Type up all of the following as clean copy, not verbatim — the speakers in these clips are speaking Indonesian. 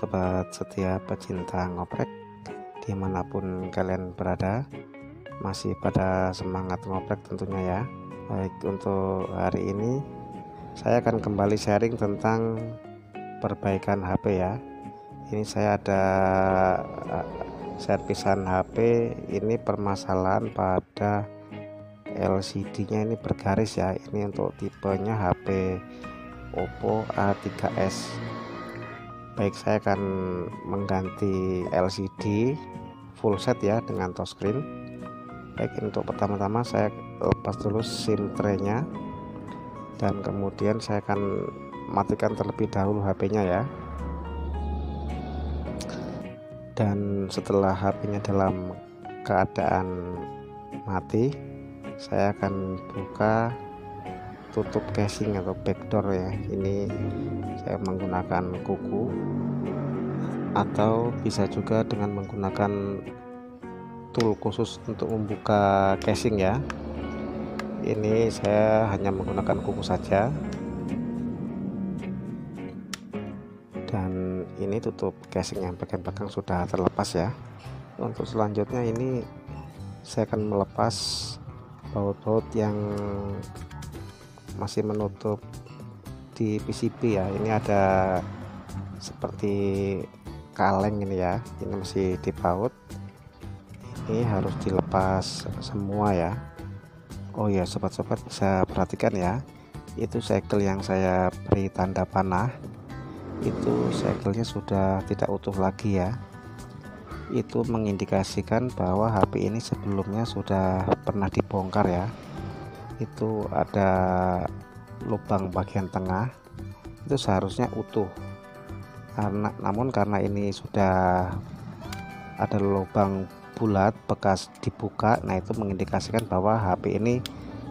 sobat setia pecinta ngoprek dimanapun kalian berada, masih pada semangat ngoprek tentunya ya. Baik, untuk hari ini saya akan kembali sharing tentang perbaikan HP ya. Ini saya ada servisan HP, ini permasalahan pada LCD nya ini bergaris ya. Ini untuk tipenya HP Oppo A3s. Baik, saya akan mengganti LCD full set ya dengan touchscreen. Baik, untuk pertama-tama saya lepas dulu SIM tray-nya, dan kemudian saya akan matikan terlebih dahulu HP-nya ya. Dan setelah HP-nya dalam keadaan mati, saya akan buka tutup casing atau backdoor ya. Ini saya menggunakan kuku, atau bisa juga dengan menggunakan tool khusus untuk membuka casing ya. Ini saya hanya menggunakan kuku saja, dan ini tutup casing yang bagian belakang sudah terlepas ya. Untuk selanjutnya ini saya akan melepas baut-baut yang masih menutup di PCB ya. Ini ada seperti kaleng ini ya, ini masih dibaut, ini harus dilepas semua ya. Oh ya, sobat-sobat bisa perhatikan ya, itu segel yang saya beri tanda panah, itu segelnya sudah tidak utuh lagi ya. Itu mengindikasikan bahwa HP ini sebelumnya sudah pernah dibongkar ya. Itu ada lubang bagian tengah, itu seharusnya utuh, namun karena ini sudah ada lubang bulat bekas dibuka, nah itu mengindikasikan bahwa HP ini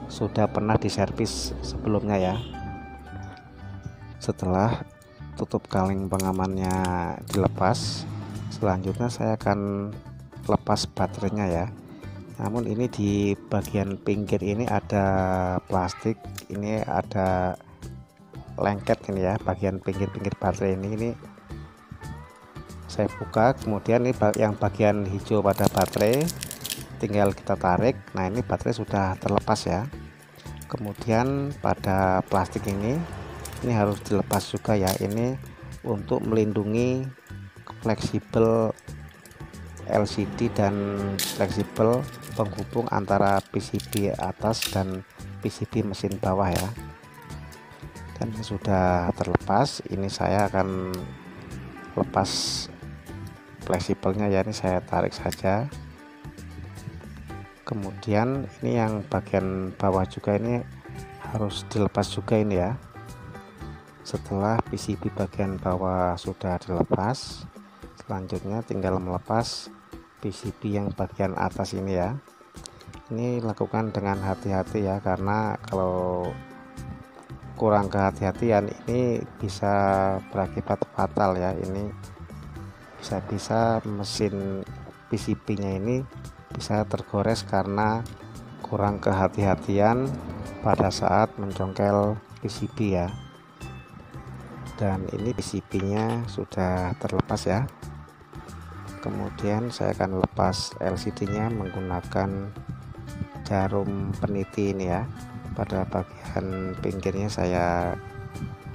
sudah pernah diservis sebelumnya ya. Setelah tutup kaleng pengamannya dilepas, selanjutnya saya akan lepas baterainya ya. Namun ini di bagian pinggir ini ada plastik, ini ada lengket ini ya, bagian pinggir-pinggir baterai ini saya buka. Kemudian ini yang bagian hijau pada baterai tinggal kita tarik. Nah, ini baterai sudah terlepas ya. Kemudian pada plastik ini harus dilepas juga ya. Ini untuk melindungi fleksibel LCD dan fleksibel penghubung antara PCB atas dan PCB mesin bawah ya. Dan ini sudah terlepas. Ini saya akan lepas fleksibelnya ya. Ini saya tarik saja. Kemudian ini yang bagian bawah juga ini harus dilepas juga ini ya. Setelah PCB bagian bawah sudah dilepas, selanjutnya tinggal melepas PCB yang bagian atas ini ya. Ini lakukan dengan hati-hati ya, karena kalau kurang kehati-hatian ini bisa berakibat fatal ya. Ini bisa mesin PCB-nya ini bisa tergores karena kurang kehati-hatian pada saat mencongkel PCB ya. Dan ini PCB-nya sudah terlepas ya. Kemudian saya akan lepas LCD-nya menggunakan jarum peniti ini ya. Pada bagian pinggirnya saya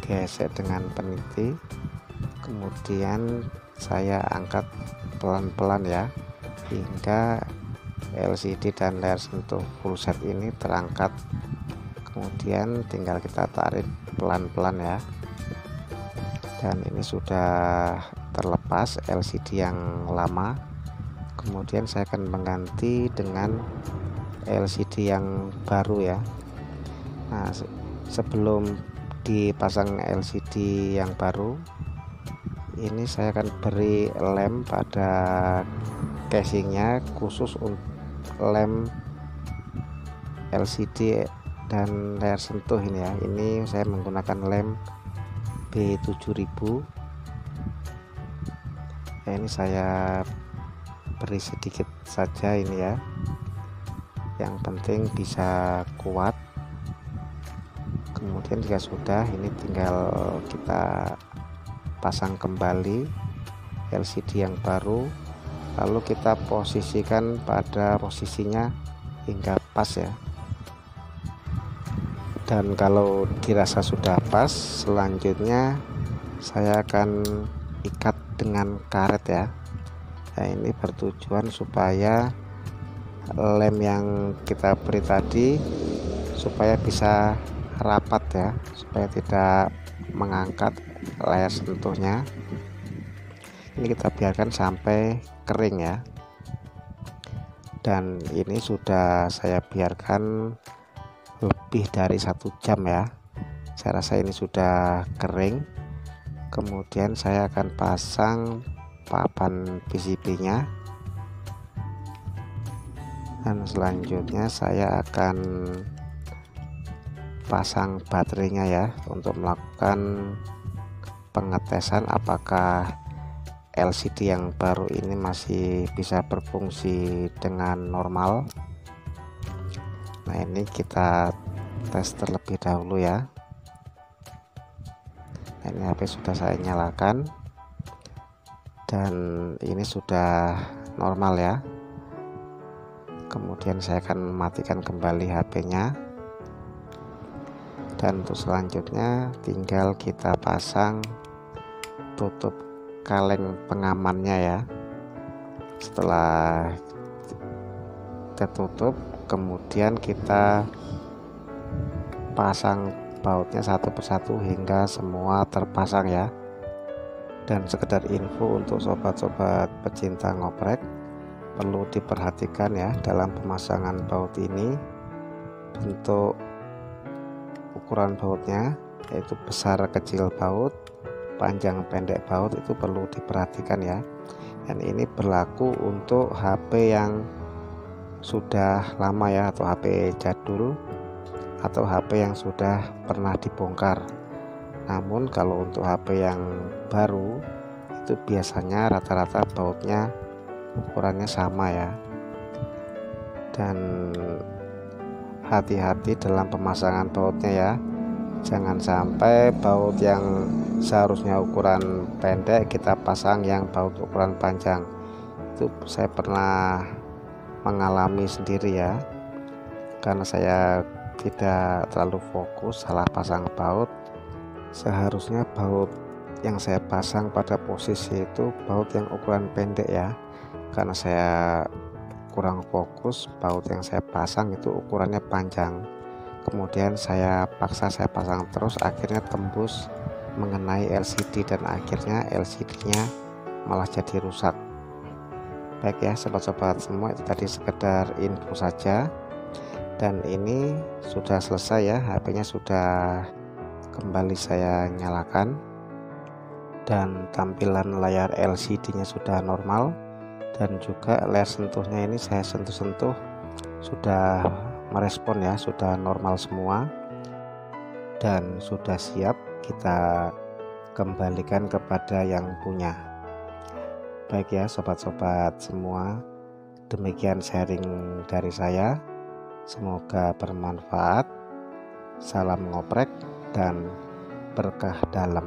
gesek dengan peniti, kemudian saya angkat pelan-pelan ya, hingga LCD dan layar sentuh full set ini terangkat. Kemudian tinggal kita tarik pelan-pelan ya. Dan ini sudah terlepas LCD yang lama. Kemudian saya akan mengganti dengan LCD yang baru ya. Nah, sebelum dipasang LCD yang baru, ini saya akan beri lem pada casingnya, khusus untuk lem LCD dan layar sentuh ini ya. Ini saya menggunakan lem B7000. Nah, ini saya beri sedikit saja ini ya, yang penting bisa kuat. Kemudian jika sudah, ini tinggal kita pasang kembali LCD yang baru, lalu kita posisikan pada posisinya hingga pas ya. Dan kalau dirasa sudah pas, selanjutnya saya akan ikat dengan karet ya. Nah, ini bertujuan supaya lem yang kita beri tadi supaya bisa rapat ya, supaya tidak mengangkat layar sentuhnya. Ini kita biarkan sampai kering ya. Dan ini sudah saya biarkan lebih dari 1 jam ya. Saya rasa ini sudah kering. Kemudian saya akan pasang papan PCB nya, dan selanjutnya saya akan pasang baterainya ya, untuk melakukan pengetesan apakah LCD yang baru ini masih bisa berfungsi dengan normal. Nah, ini kita tes terlebih dahulu ya. Nah, ini HP sudah saya nyalakan dan ini sudah normal ya. Kemudian saya akan matikan kembali HP-nya, dan untuk selanjutnya tinggal kita pasang tutup kaleng pengamannya ya. Setelah tertutup, kemudian kita pasang bautnya satu persatu hingga semua terpasang ya. Dan sekedar info untuk sobat-sobat pecinta ngoprek, perlu diperhatikan ya dalam pemasangan baut ini, bentuk ukuran bautnya, yaitu besar kecil baut, panjang pendek baut, itu perlu diperhatikan ya. Dan ini berlaku untuk HP yang sudah lama ya, atau HP jadul, atau HP yang sudah pernah dibongkar. Namun kalau untuk HP yang baru, itu biasanya rata-rata bautnya ukurannya sama ya. Dan hati-hati dalam pemasangan bautnya ya, jangan sampai baut yang seharusnya ukuran pendek kita pasang yang baut ukuran panjang. Itu saya pernah mengalami sendiri ya, karena saya tidak terlalu fokus, salah pasang baut. Seharusnya baut yang saya pasang pada posisi itu baut yang ukuran pendek ya, karena saya kurang fokus, baut yang saya pasang itu ukurannya panjang. Kemudian saya paksa saya pasang terus, akhirnya tembus mengenai LCD dan akhirnya LCD-nya malah jadi rusak. Baik ya sobat-sobat semua, itu tadi sekedar info saja. Dan ini sudah selesai ya, HP-nya sudah kembali saya nyalakan, dan tampilan layar LCD-nya sudah normal, dan juga layar sentuhnya ini saya sentuh-sentuh sudah merespon ya, sudah normal semua, dan sudah siap kita kembalikan kepada yang punya. Baik ya sobat-sobat semua, demikian sharing dari saya, semoga bermanfaat. Salam ngoprek dan berkah dalam.